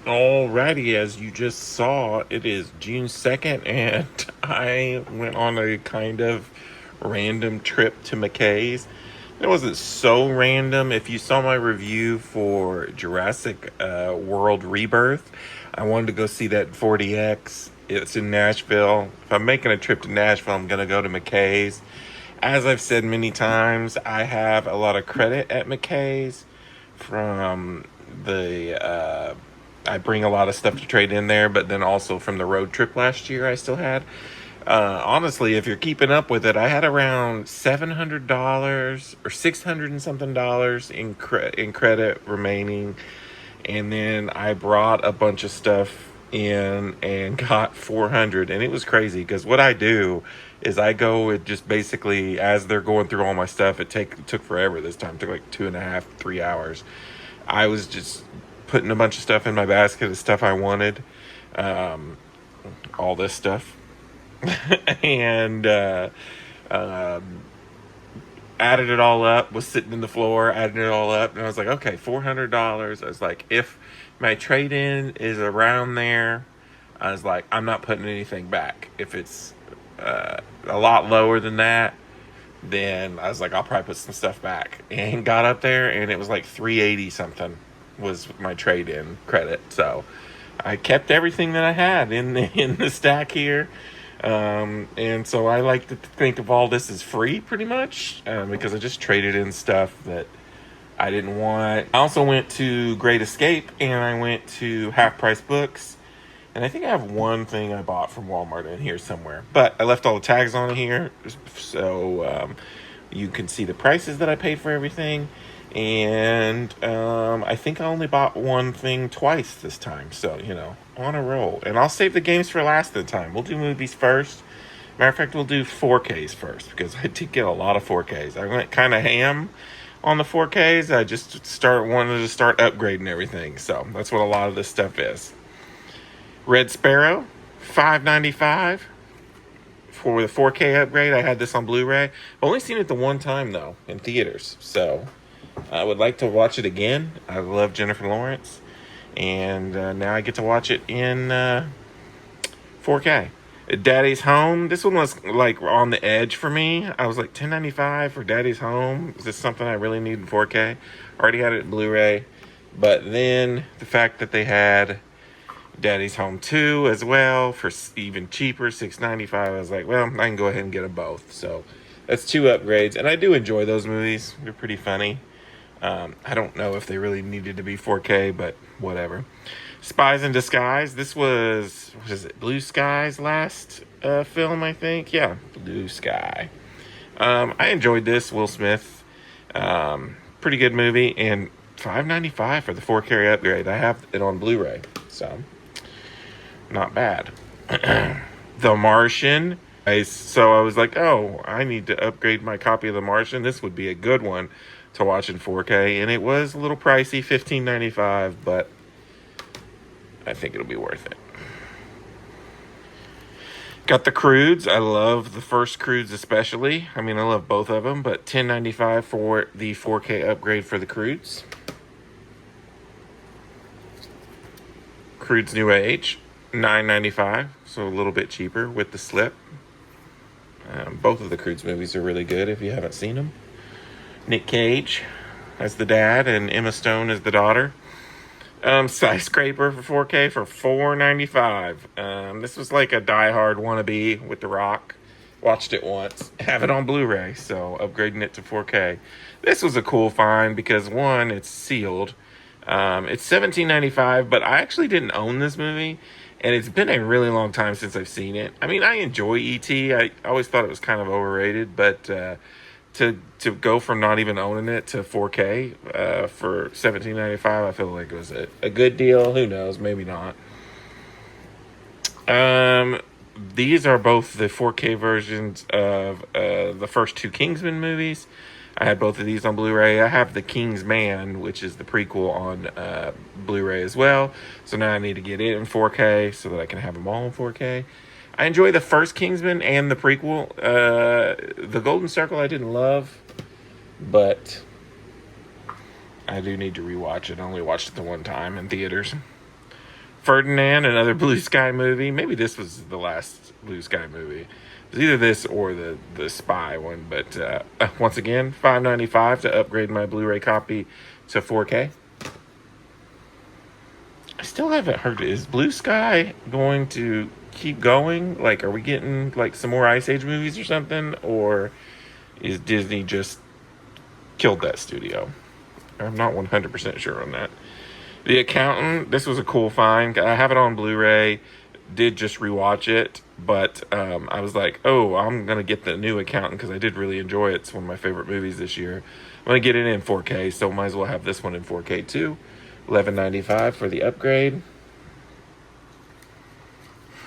Alrighty, as you just saw, it is June 2nd, and I went on a kind of random trip to McKay's. It wasn't so random. If you saw my review for Jurassic World Rebirth, I wanted to go see that 4DX. It's in Nashville. If I'm making a trip to Nashville, I'm going to go to McKay's. As I've said many times, I have a lot of credit at McKay's from the I bring a lot of stuff to trade in there, but then also from the road trip last year, I still had. Honestly, if you're keeping up with it, I had around $700 or 600 and something dollars in credit remaining, and then I brought a bunch of stuff in and got 400, and it was crazy because what I do is I go with just basically as they're going through all my stuff. It took forever this time. It took like 2.5, 3 hours. I was just putting a bunch of stuff in my basket of stuff I wanted, um, all this stuff, and added it all up. Was sitting in the floor, adding it all up, and I was like, okay, $400. I was like, if my trade in is around there, I was like, I'm not putting anything back. If it's a lot lower than that, then I was like, I'll probably put some stuff back. And got up there, and it was like 380 something was my trade in credit. So I kept everything that I had in the stack here. And so I like to think of all this as free pretty much, because I just traded in stuff that I didn't want. I also went to Great Escape, and I went to Half Price Books. And I think I have one thing I bought from Walmart in here somewhere. But I left all the tags on here, so you can see the prices that I paid for everything. And I think I only bought one thing twice this time. So, on a roll. And I'll save the games for last this time. We'll do movies first. Matter of fact, we'll do 4Ks first, because I did get a lot of 4Ks. I went kind of ham on the 4Ks. I just wanted to start upgrading everything. So that's what a lot of this stuff is. Red Sparrow, $5.95 for the 4K upgrade. I had this on Blu-ray. I've only seen it the one time though in theaters, so I would like to watch it again. I love Jennifer Lawrence, and now I get to watch it in 4K. Daddy's Home. This one was like on the edge for me. I was like, $10.95 for Daddy's Home. Is this something I really need in 4K? Already had it in Blu-ray, but then the fact that they had Daddy's Home 2 as well for even cheaper, $6.95. I was like, well, I can go ahead and get them both. So that's two upgrades, and I do enjoy those movies. They're pretty funny. I don't know if they really needed to be 4K, but whatever. Spies in Disguise. This was, what is it, Blue Sky's last film, I think? Yeah, Blue Sky. I enjoyed this. Will Smith. Pretty good movie, and $5.95 for the 4K upgrade. I have it on Blu-ray, so not bad. The Martian. So I was like, oh, I need to upgrade my copy of The Martian. This would be a good one to watch in 4K. And it was a little pricey, $15.95, but I think it'll be worth it. Got the Croods. I love the first Croods especially. I mean, I love both of them, but $10.95 for the 4K upgrade for the Croods. Croods New Age, $9.95, so a little bit cheaper with the slip. Both of the Croods movies are really good if you haven't seen them. Nick Cage as the dad and Emma Stone as the daughter. Skyscraper for 4K for $4.95. This was like a Die Hard wannabe with The Rock. Watched it once. Have it on Blu-ray, so upgrading it to 4K. This was a cool find because, one, it's sealed. It's $17.95, but I actually didn't own this movie, and it's been a really long time since I've seen it. I mean, I enjoy E.T. I always thought it was kind of overrated, but to go from not even owning it to 4K for $17.95, I feel like it was a good deal. Who knows? Maybe not. These are both the 4K versions of the first two Kingsman movies. I had both of these on Blu-ray. I have The King's Man, which is the prequel, on Blu-ray as well. So now I need to get it in 4K so that I can have them all in 4K. I enjoy the first Kingsman and the prequel. The Golden Circle I didn't love, but I do need to rewatch it. I only watched it the one time in theaters. Ferdinand, another Blue Sky movie. Maybe this was the last Blue Sky movie. It was either this or the Spy one. But once again, $5.95 to upgrade my Blu-ray copy to 4K. I still haven't heard. Is Blue Sky going to keep going? Like, are we getting like some more Ice Age movies or something? Or is Disney just killed that studio? I'm not 100% sure on that. The Accountant, this was a cool find. I have it on Blu-ray. Did just rewatch it, but I was like, oh, I'm going to get the new Accountant because I did really enjoy it. It's one of my favorite movies this year. I'm going to get it in 4K, so might as well have this one in 4K too. $11.95 for the upgrade.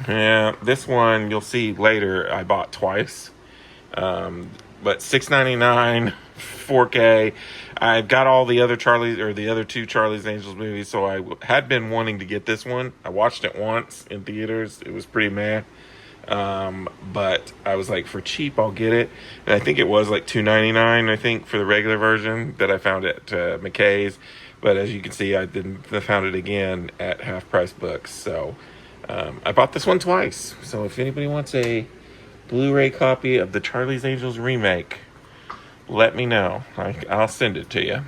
Yeah, this one you'll see later I bought twice. But $6.99 4K. I've got all the other the other two Charlie's Angels movies, so I had been wanting to get this one. I watched it once in theaters. It was pretty meh. But I was like, for cheap, I'll get it. And I think it was like $2.99, I think, for the regular version that I found at McKay's. But as you can see, I found it again at Half Price Books. So I bought this one twice. So if anybody wants a Blu-ray copy of the Charlie's Angels remake, let me know. I'll send it to you.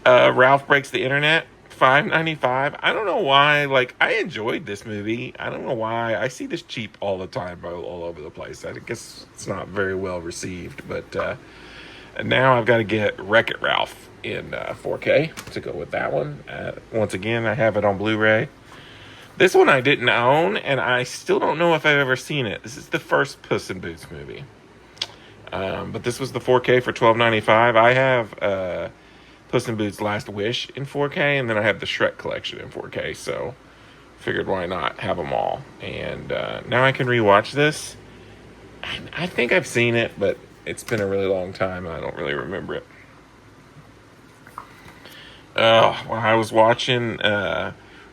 Ralph Breaks the Internet, $5.95. I don't know why. Like, I enjoyed this movie. I don't know why. I see this cheap all the time, all over the place. I guess it's not very well received. But now I've got to get Wreck-It Ralph in 4K to go with that one. Once again, I have it on Blu-ray. This one I didn't own, and I still don't know if I've ever seen it. This is the first Puss in Boots movie. But this was the 4K for $12.95. I have Puss in Boots Last Wish in 4K, and then I have the Shrek collection in 4K, so figured why not have them all. And now I can rewatch this. I think I've seen it, but it's been a really long time, and I don't really remember it. When I was watching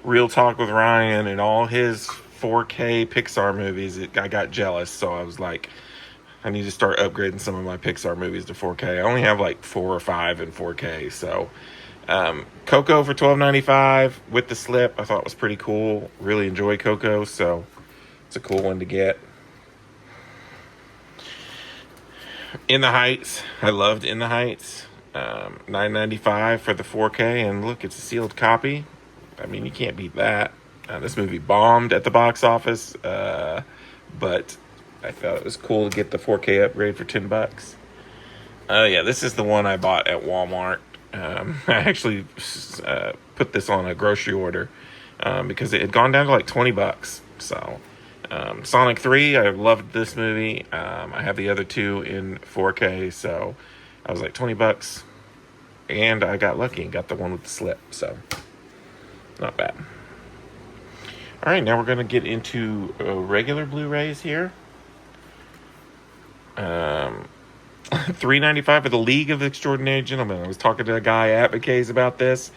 Real Talk with Ryan and all his 4K Pixar movies, I got jealous, so I was like, I need to start upgrading some of my Pixar movies to 4K. I only have like 4 or 5 in 4K, so Coco for $12.95 with the slip. I thought it was pretty cool. Really enjoy Coco, so it's a cool one to get. In the Heights. I loved In the Heights. $9.95 for the 4K, and look, it's a sealed copy. I mean, you can't beat that. This movie bombed at the box office, but I thought it was cool to get the 4K upgrade for $10. Yeah, this is the one I bought at Walmart. I actually put this on a grocery order because it had gone down to like $20. So, Sonic 3, I loved this movie. I have the other two in 4K, so I was like $20, and I got lucky and got the one with the slip. So, not bad. All right, now we're going to get into regular Blu-rays here. $3.95 for the League of Extraordinary Gentlemen. I was talking to a guy at McKay's about this.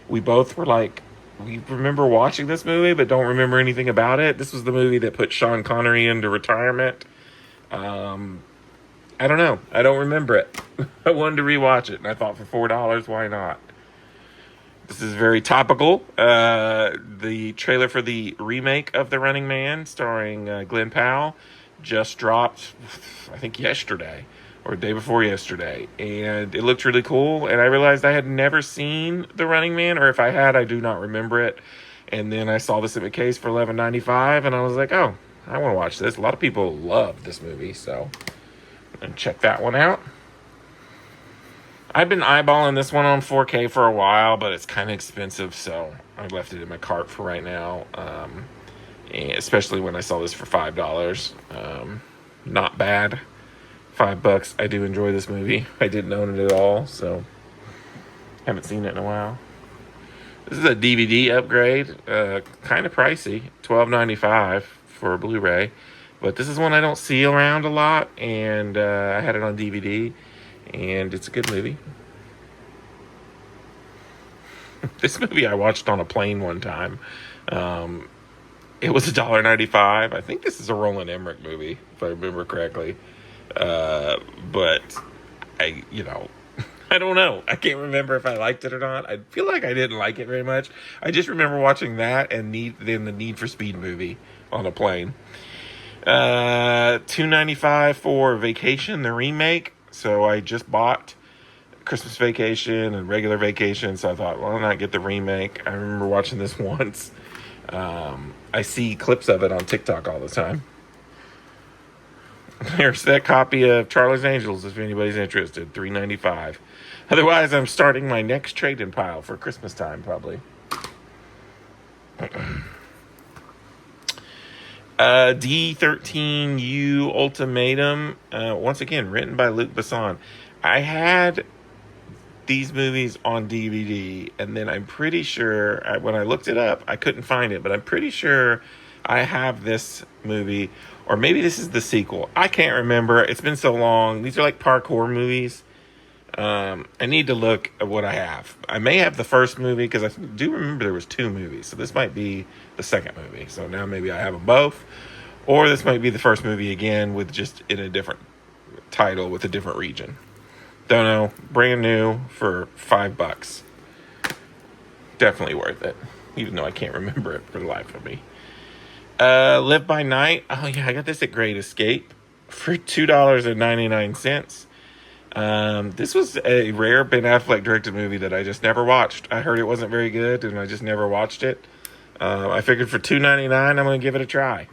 We both were like, we remember watching this movie, but don't remember anything about it. This was the movie that put Sean Connery into retirement. I don't know. I don't remember it. I wanted to rewatch it, and I thought for $4, why not? This is very topical. The trailer for the remake of The Running Man, starring Glenn Powell, just dropped, I think yesterday, or the day before yesterday, and it looked really cool, and I realized I had never seen The Running Man, or if I had, I do not remember it, and then I saw this at McKay's for $11.95, and I was like, oh, I want to watch this. A lot of people love this movie, so and check that one out. I've been eyeballing this one on 4K for a while, but it's kind of expensive, so I left it in my cart for right now. Especially when I saw this for $5. Not bad. $5. I do enjoy this movie. I didn't own it at all, so haven't seen it in a while. This is a DVD upgrade. Kind of pricey. $12.95 for a Blu-ray. But this is one I don't see around a lot, and I had it on DVD, and it's a good movie. This movie I watched on a plane one time. It was $1.95. I think this is a Roland Emmerich movie, if I remember correctly. But I I don't know. I can't remember if I liked it or not. I feel like I didn't like it very much. I just remember watching that and then the Need for Speed movie on a plane. $2.95 for Vacation, the remake. So I just bought Christmas Vacation and regular Vacation, so I thought, well, why not get the remake? I remember watching this once. I see clips of it on TikTok all the time. There's that copy of Charlie's Angels if anybody's interested, $3.95. Otherwise, I'm starting my next trade-in pile for Christmas time, probably. D13U Ultimatum, once again, written by Luc Besson. I had these movies on DVD, and then I'm pretty sure, when I looked it up, I couldn't find it, but I'm pretty sure I have this movie, or maybe this is the sequel. I can't remember. It's been so long. These are like parkour movies. I need to look at what I have. I may have the first movie, because I do remember there was 2 movies, so this might be the second movie. So now maybe I have them both, or this might be the first movie again with just in a different title with a different region. Don't know. Brand new for $5. Definitely worth it, even though I can't remember it for the life of me. Live by Night. Oh yeah, I got this at Great Escape for $2.99. This was a rare Ben Affleck directed movie that I just never watched. I heard it wasn't very good, and I just never watched it. I figured for $2.99, I'm going to give it a try.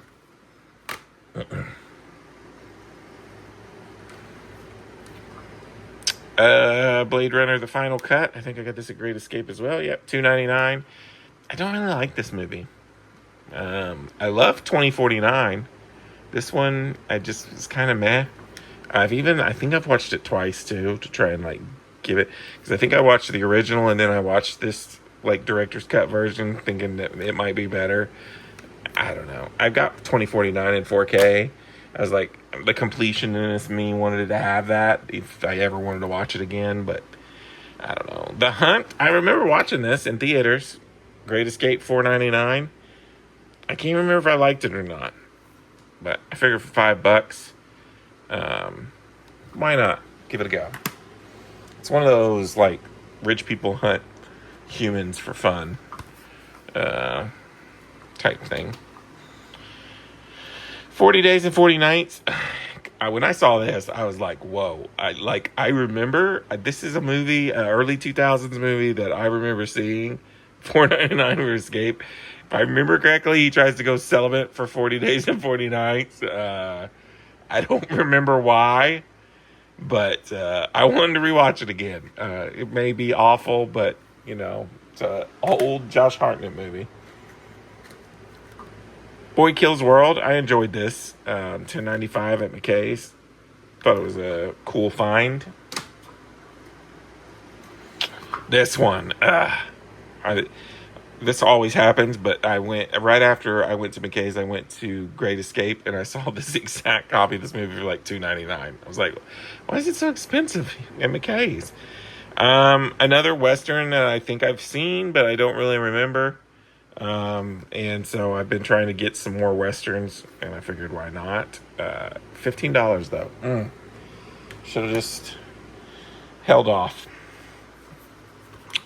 Blade Runner: The Final Cut. I think I got this at Great Escape as well. Yep, $2.99. I don't really like this movie. I love 2049. This one, I just was kind of meh. I think I've watched it twice too to try and like give it, because I think I watched the original and then I watched this like director's cut version, thinking that it might be better. I don't know. I've got 2049 in 4K. I was like, the completionist me wanted to have that if I ever wanted to watch it again, but I don't know. The Hunt. I remember watching this in theaters. Great Escape, $4.99. I can't remember if I liked it or not, but I figured for $5, why not give it a go? It's one of those like rich people hunt humans for fun type thing. 40 Days and 40 Nights. When I saw this, I was like, whoa. I remember, this is a movie, an early 2000s movie that I remember seeing. $4.99 for Escape. If I remember correctly, he tries to go celibate for 40 days and 40 nights. I don't remember why, but I wanted to rewatch it again. It may be awful, but, you know, it's an old Josh Hartnett movie. Boy Kills World. I enjoyed this. $10.95 at McKay's. Thought it was a cool find. This one. This always happens, but I went right after I went to McKay's. I went to Great Escape, and I saw this exact copy of this movie for like $2.99. I was like, "Why is it so expensive at McKay's?" Another Western that I think I've seen, but I don't really remember. And so I've been trying to get some more Westerns, and I figured why not. $15 though. Should have just held off.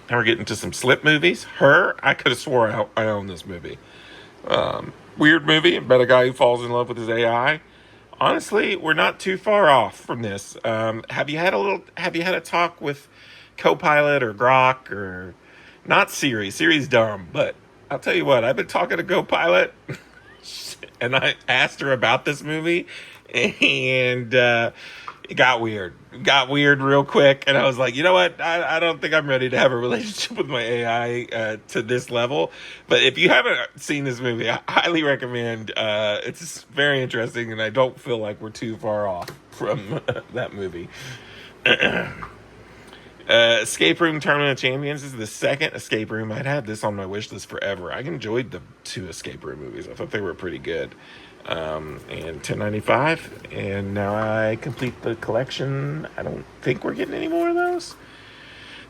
Now we're getting to some Slip movies. Her, I could have swore I own this movie. Weird movie about a guy who falls in love with his AI. Honestly, we're not too far off from this. Have you had a talk with Copilot or Grok or not Siri? Siri's dumb, but I'll tell you what, I've been talking to Copilot and I asked her about this movie, and it got weird. It got weird real quick, and I was like, you know what? I don't think I'm ready to have a relationship with my AI to this level. But if you haven't seen this movie, I highly recommend. It's very interesting, and I don't feel like we're too far off from that movie. Escape Room Tournament of Champions is the second escape room. I'd had this on my wish list forever. I enjoyed the 2 escape room movies. I thought they were pretty good. And $10.95, and now I complete the collection. I don't think we're getting any more of those.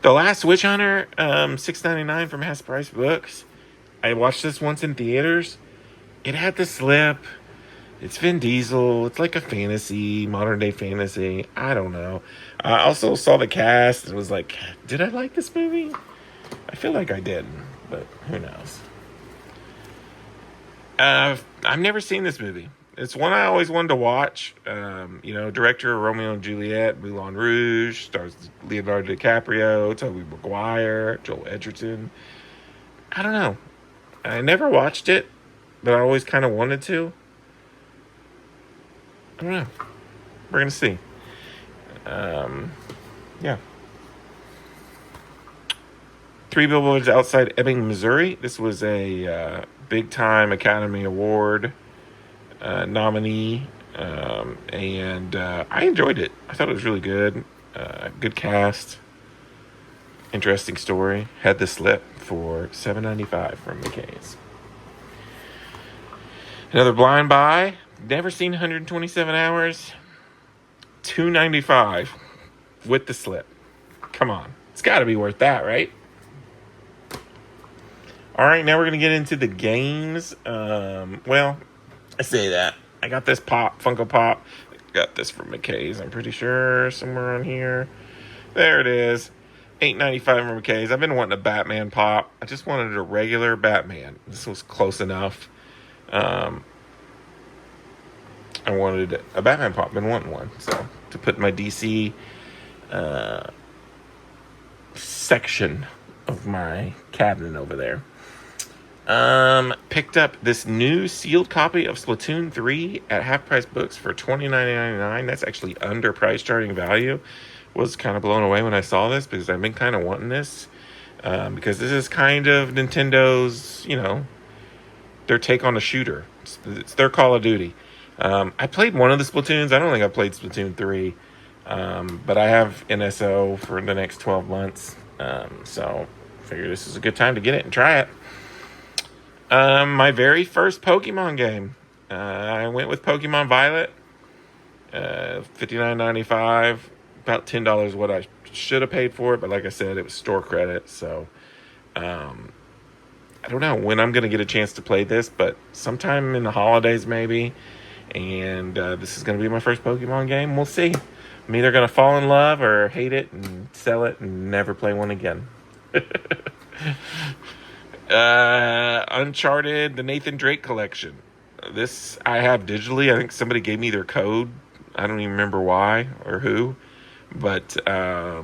The Last Witch Hunter, $6.99 from Half Price Books. I watched this once in theaters. It had the slip. It's Vin Diesel. It's like a fantasy, modern day fantasy. I don't know. I also saw the cast and was like, did I like this movie? I feel like I didn't, but who knows? I've never seen this movie. It's one I always wanted to watch. Director of Romeo and Juliet, Moulin Rouge, stars Leonardo DiCaprio, Tobey Maguire, Joel Edgerton. I don't know. I never watched it, but I always kind of wanted to. I don't know. We're gonna see. Yeah. Three Billboards Outside Ebbing, Missouri. This was a big time Academy Award nominee, and I enjoyed it. I thought it was really good. Good cast, interesting story. Had the slip for $7.95 from McKay's. Another blind buy. Never seen 127 Hours. $2.95 with the slip. Come on, it's got to be worth that, right? All right, now we're gonna get into the games. Well, I say that. I got this Funko Pop. I got this from McKay's, I'm pretty sure, somewhere on here. There it is. $8.95 from McKay's. I've been wanting a Batman Pop. I just wanted a regular Batman. This was close enough. I wanted a Batman Pop. Been wanting one. So, to put in my DC section of my cabinet over there. Picked up this new sealed copy of Splatoon 3 at Half Price Books for $29.99. That's actually under price starting value. Was kind of blown away when I saw this because I've been kind of wanting this. Because this is kind of Nintendo's, their take on a shooter. It's their Call of Duty. I played one of the Splatoons. I don't think I played Splatoon 3. But I have NSO for the next 12 months. So I figure this is a good time to get it and try it. My very first Pokemon game. I went with Pokemon Violet. $59.95. About $10 what I should have paid for it. But like I said, it was store credit. So I don't know when I'm going to get a chance to play this. But sometime in the holidays maybe. And this is going to be my first Pokemon game. We'll see. I'm either going to fall in love or hate it and sell it and never play one again. Uncharted, the Nathan Drake collection. This I have digitally. I think somebody gave me their code. I don't even remember why or who. But I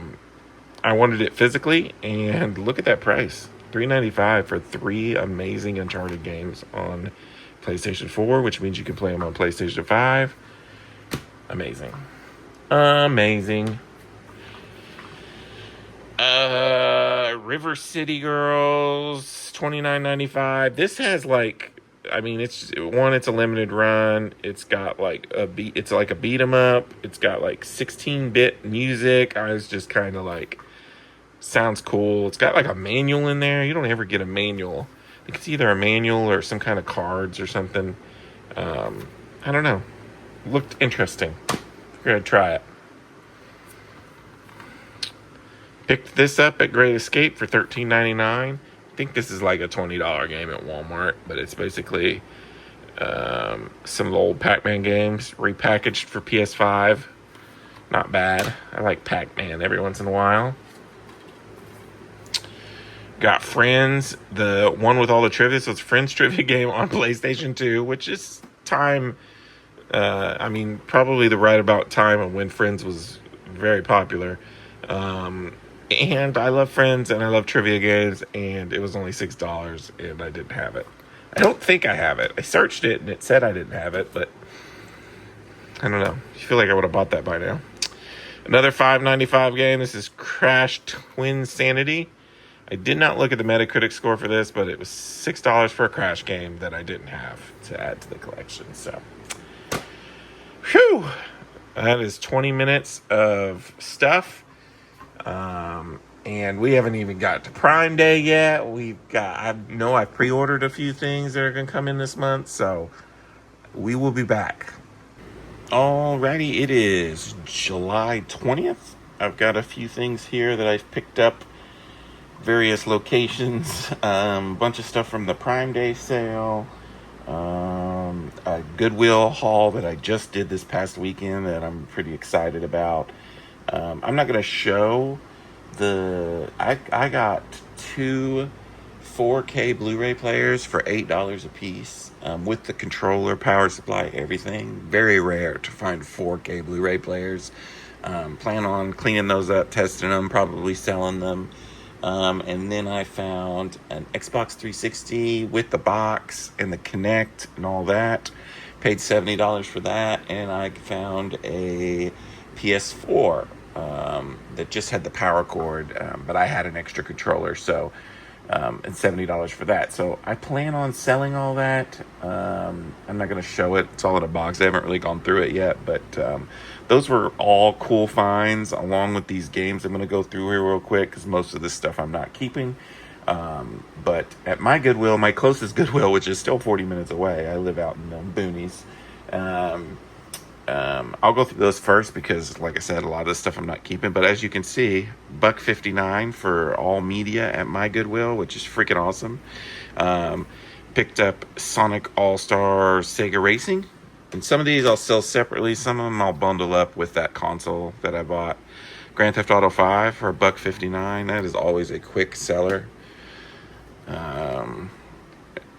wanted it physically. And look at that price. $3.95 for 3 amazing Uncharted games on PlayStation 4, which means you can play them on PlayStation 5. Amazing. River City Girls, $29.95. This has it's a limited run. It's got it's like a beat 'em up. It's got 16-bit music. I was just kind of sounds cool. It's got a manual in there. You don't ever get a manual. I think it's either a manual or some kind of cards or something. I don't know. Looked interesting. We're gonna try it. Picked this up at Great Escape for $13.99. I think this is a $20 game at Walmart, but it's basically some old Pac-Man games repackaged for PS5. Not bad. I like Pac-Man every once in a while. Got Friends, the one with all the trivia. So it's Friends trivia game on PlayStation 2, which is time. Probably the right about time of when Friends was very popular. And I love Friends and I love trivia games, and it was only $6 and I didn't have it. I don't think I have it. I searched it and it said I didn't have it, but I don't know. I feel like I would have bought that by now. Another $5.95 game. This is Crash Twinsanity. I did not look at the Metacritic score for this, but it was $6 for a Crash game that I didn't have to add to the collection. So, whew, that is 20 minutes of stuff. And we haven't even got to Prime Day yet. I've pre-ordered a few things that are going to come in this month, so we will be back. Alrighty, it is July 20th. I've got a few things here that I've picked up, various locations, a bunch of stuff from the Prime Day sale, a Goodwill haul that I just did this past weekend that I'm pretty excited about. I'm not going to show I got two 4K Blu-ray players for $8 a piece, with the controller, power supply, everything. Very rare to find 4K Blu-ray players. Plan on cleaning those up, testing them, probably selling them. And then I found an Xbox 360 with the box and the Kinect and all that. Paid $70 for that, and I found a PS4 that just had the power cord, but I had an extra controller, so and $70 for that. So I plan on selling all that. I'm not going to show it. It's all in a box. I haven't really gone through it yet, but those were all cool finds along with these games I'm going to go through here real quick because most of this stuff I'm not keeping. But at my Goodwill, my closest Goodwill, which is still 40 minutes away, I live out in the boonies. I'll go through those first because, like I said, a lot of this stuff I'm not keeping. But as you can see, $1.59 for all media at my Goodwill, which is freaking awesome. Picked up Sonic All-Star Sega Racing. And some of these I'll sell separately. Some of them I'll bundle up with that console that I bought. Grand Theft Auto 5 for $1.59. That is always a quick seller.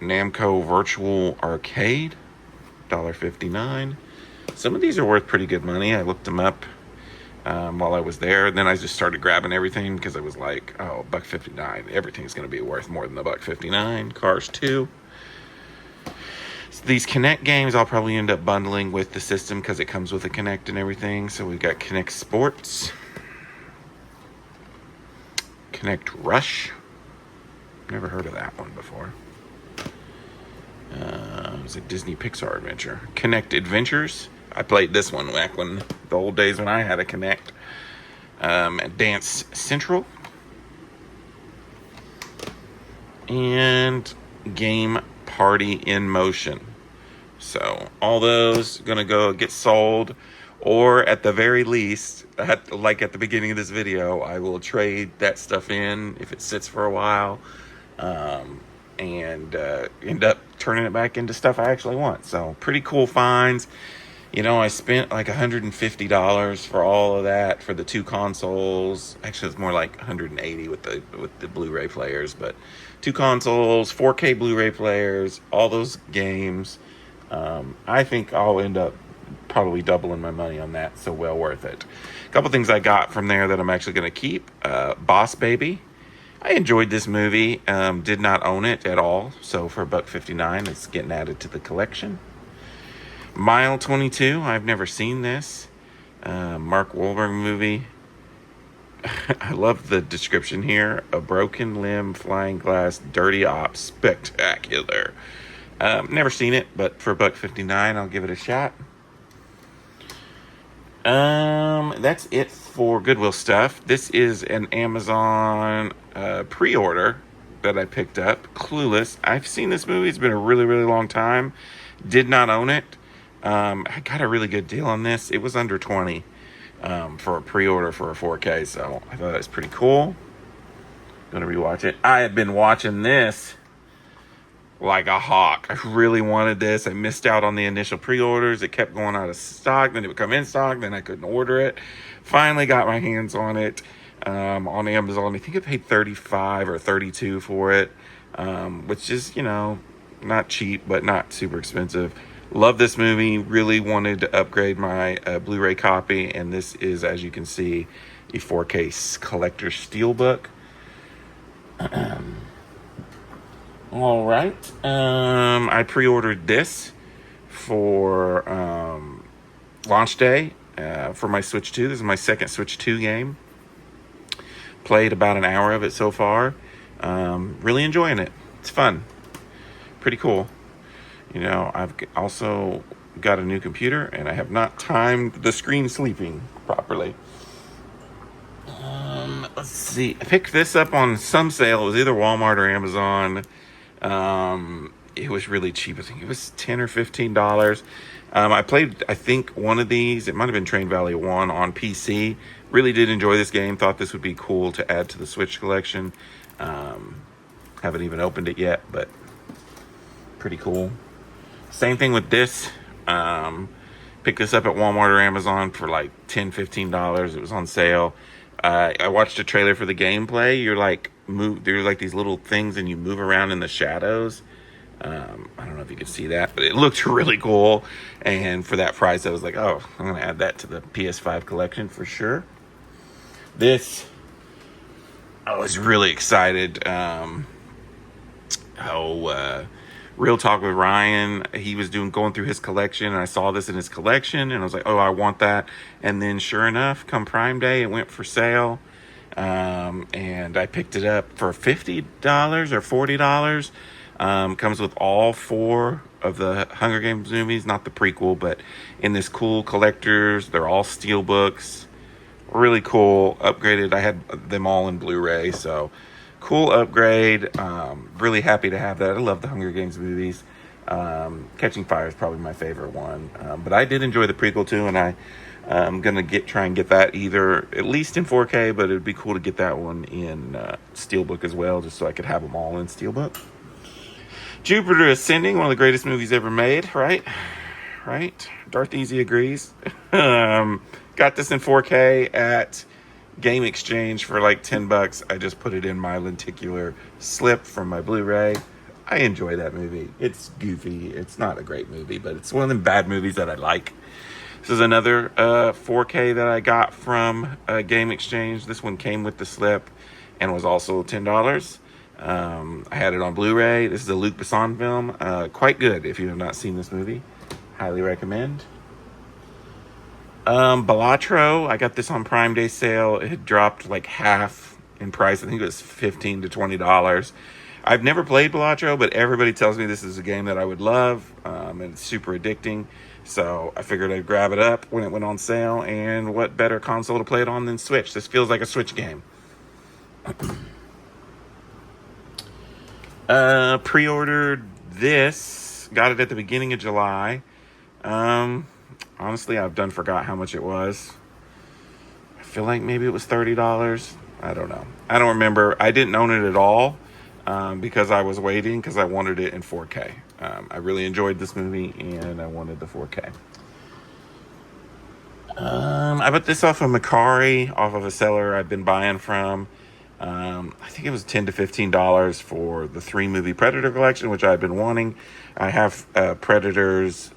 Namco Virtual Arcade, $1.59. Some of these are worth pretty good money. I looked them up while I was there. And then I just started grabbing everything because I was like, oh, $1.59. Everything's going to be worth more than the $1.59. Cars 2. So these Kinect games I'll probably end up bundling with the system because it comes with a Kinect and everything. So we've got Kinect Sports. Kinect Rush. Never heard of that one before. It was a Disney Pixar adventure. Kinect Adventures. I played this one back when the old days when I had a Kinect. Dance Central. And Game Party in Motion. So all those gonna go get sold, or at the very least, like at the beginning of this video, I will trade that stuff in if it sits for a while, and end up turning it back into stuff I actually want. So pretty cool finds. You know, I spent like $150 for all of that for the two consoles. Actually, it's more like $180 with the Blu-ray players, but two consoles, 4K Blu-ray players, all those games. I think I'll end up probably doubling my money on that, so well worth it. A couple things I got from there that I'm actually going to keep. Boss Baby. I enjoyed this movie. Did not own it at all, so for $1.59, it's getting added to the collection. Mile 22. I've never seen this. Mark Wahlberg movie. I love the description here. A broken limb, flying glass, dirty ops, spectacular. Never seen it, but for $1.59, I'll give it a shot. That's it for Goodwill stuff. This is an Amazon pre-order that I picked up. Clueless. I've seen this movie. It's been a really, really long time. Did not own it. I got a really good deal on this. It was under $20 for a pre-order for a 4K, so I thought that was pretty cool. Gonna rewatch it. I have been watching this like a hawk. I really wanted this. I missed out on the initial pre-orders. It kept going out of stock. Then it would come in stock. Then I couldn't order it. Finally got my hands on it on Amazon. I think I paid $35 or $32 for it, which is, you know, not cheap, but not super expensive. Love this movie. Really wanted to upgrade my Blu-ray copy. And this is, as you can see, a 4K collector's steelbook. All right. I pre-ordered this for launch day for my Switch 2. This is my second Switch 2 game. Played about an hour of it so far. Really enjoying it. It's fun. Pretty cool. You know, I've also got a new computer, and I have not timed the screen sleeping properly. Let's see. I picked this up on some sale. It was either Walmart or Amazon. It was really cheap. I think it was $10 or $15. I played, I think, one of these. It might have been Train Valley 1 on PC. Really did enjoy this game. Thought this would be cool to add to the Switch collection. Haven't even opened it yet, but pretty cool. Same thing with this. Picked this up at Walmart or Amazon for like $10, $15. It was on sale. I watched a trailer for the gameplay. You're like there's like these little things and you move around in the shadows. I don't know if you can see that, but it looked really cool. And for that price, I was like, oh, I'm going to add that to the PS5 collection for sure. I was really excited. Real Talk with Ryan, he was going through his collection, and I saw this in his collection, and I was like, oh, I want that. And then sure enough, come Prime Day, it went for sale. And I picked it up for $50 or $40. Comes with all 4 of the Hunger Games movies, not the prequel, but in this cool collectors. They're all steel books. Really cool. Upgraded. I had them all in Blu-ray, so cool upgrade. Really happy to have that. I love the Hunger Games movies. Catching Fire is probably my favorite one. But I did enjoy the prequel too, and I'm going to try and get that either at least in 4K, but it'd be cool to get that one in Steelbook as well, just so I could have them all in Steelbook. Jupiter Ascending, one of the greatest movies ever made, right? Darth Easy agrees. Got this in 4K at Game Exchange for like $10. I just put it in my lenticular slip from my Blu-ray. I enjoy that movie. It's goofy. It's not a great movie, but it's one of them bad movies that I like. This is another 4K that I got from Game Exchange. This one came with the slip and was also $10. I had it on Blu-ray. This is a Luc Besson film. Quite good if you have not seen this movie. Highly recommend. Balatro, I got this on Prime Day sale. It had dropped like half in price. I think it was $15 to $20. I've never played Balatro, but everybody tells me this is a game that I would love, and it's super addicting. So I figured I'd grab it up when it went on sale, and what better console to play it on than Switch? This feels like a Switch game. Pre-ordered this, got it at the beginning of July. Honestly, I've forgot how much it was. I feel like maybe it was $30. I don't know. I don't remember. I didn't own it at all because I was waiting because I wanted it in 4K. I really enjoyed this movie and I wanted the 4K. I bought this off of Mercari, off of a seller I've been buying from. I think it was $10 to $15 for the 3-movie Predator collection, which I've been wanting. I have Predators,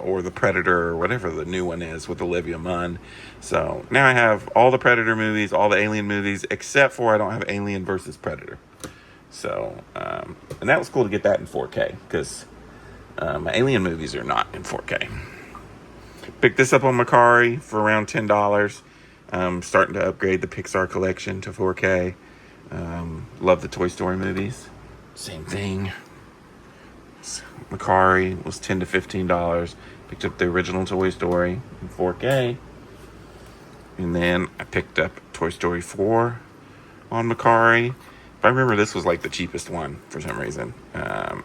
or the Predator, or whatever the new one is with Olivia Munn. So now I have all the Predator movies, all the Alien movies, except for I don't have Alien versus Predator. So, and that was cool to get that in 4K because my Alien movies are not in 4K. Picked this up on Mercari for around $10. Starting to upgrade the Pixar collection to 4K. Love the Toy Story movies. Same thing. Mercari was $10 to $15. Picked up the original Toy Story in 4K. And then I picked up Toy Story 4 on Mercari. If I remember, this was like the cheapest one for some reason.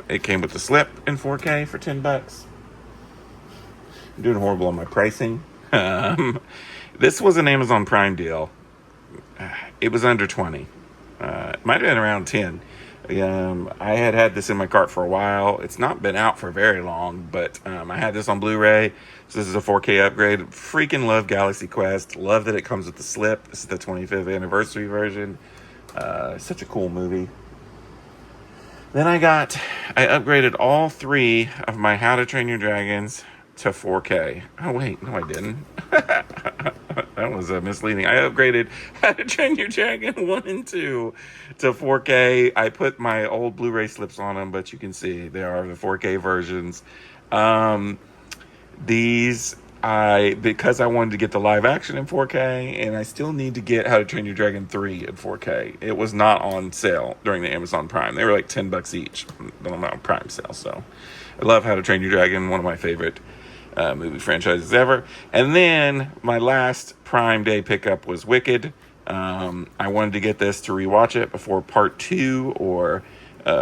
It came with the slip in 4K for $10. I'm doing horrible on my pricing. This was an Amazon Prime deal. It was under 20. It might have been around 10. I had this in my cart for a while. It's not been out for very long, but I had this on Blu-ray. So this is a 4K upgrade. Freaking love Galaxy Quest. Love that it comes with the slip. This is the 25th anniversary version. Such a cool movie. Then I upgraded all 3 of my How to Train Your Dragons to 4K. Oh wait, no I didn't. That was misleading. I upgraded How to Train Your Dragon 1 and 2 to 4K. I put my old Blu-ray slips on them, but you can see they are the 4K versions. Because I wanted to get the live action in 4K, and I still need to get How to Train Your Dragon 3 in 4K. It was not on sale during the Amazon Prime. They were like $10 each on Prime sale. So I love How to Train Your Dragon, one of my favorite movie franchises ever. And then my last Prime Day pickup was Wicked. I wanted to get this to rewatch it before part 2, or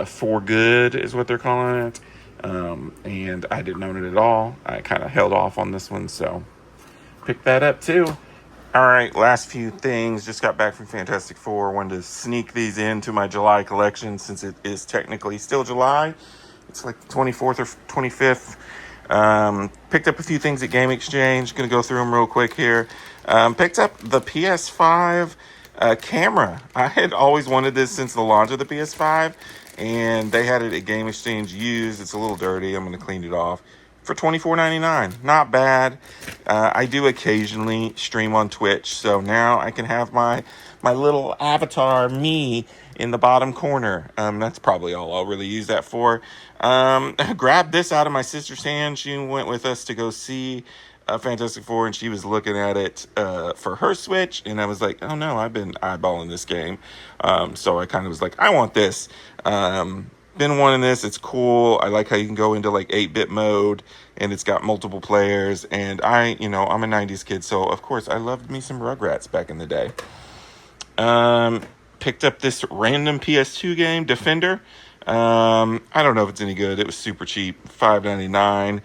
For Good is what they're calling it. And I didn't own it at all. I kind of held off on this one, so picked that up too. All right, last few things. Just got back from Fantastic Four. Wanted to sneak these into my July collection since it is technically still July. It's like the 24th or 25th. Picked up a few things at Game Exchange. Gonna go through them real quick here. Picked up the PS5 camera. I had always wanted this since the launch of the PS5, and they had it at Game Exchange used. It's a little dirty. I'm gonna clean it off for $24.99. Not bad. I do occasionally stream on Twitch, so now I can have my little avatar me in the bottom corner. That's probably all I'll really use that for. Grabbed this out of my sister's hand. She went with us to go see Fantastic Four, and she was looking at it for her Switch, and I was like, oh no, I've been eyeballing this game. So I kind of was like, I want this. Been wanting this. It's cool. I like how you can go into like 8-bit mode, and it's got multiple players. And I'm a 90s kid, so of course I loved me some Rugrats back in the day. Picked up this random PS2 game, Defender. I don't know if it's any good. It was super cheap, $5.99,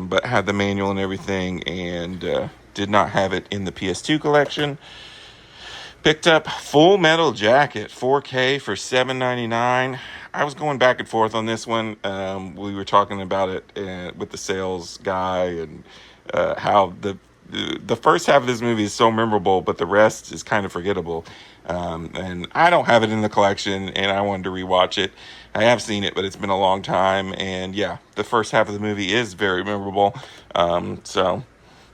but had the manual and everything, and did not have it in the PS2 collection. Picked up Full Metal Jacket 4K for $7.99. I was going back and forth on this one. We were talking about it with the sales guy, and how the first half of this movie is so memorable, but the rest is kind of forgettable. And I don't have it in the collection, and I wanted to rewatch it. I have seen it, but it's been a long time. And yeah, the first half of the movie is very memorable. So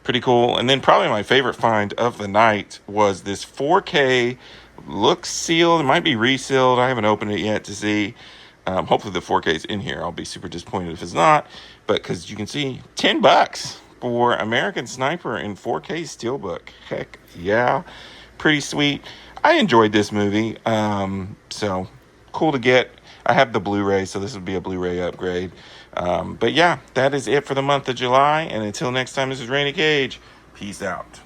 pretty cool. And then probably my favorite find of the night was this 4K, looks sealed. It might be resealed. I haven't opened it yet to see. Hopefully the 4K is in here. I'll be super disappointed if it's not. But because you can see $10 for American Sniper in 4K Steelbook. Heck yeah. Pretty sweet. I enjoyed this movie. So cool to get. I have the Blu-ray, so this would be a Blu-ray upgrade. But yeah, that is it for the month of July. And until next time, this is Randy Cage. Peace out.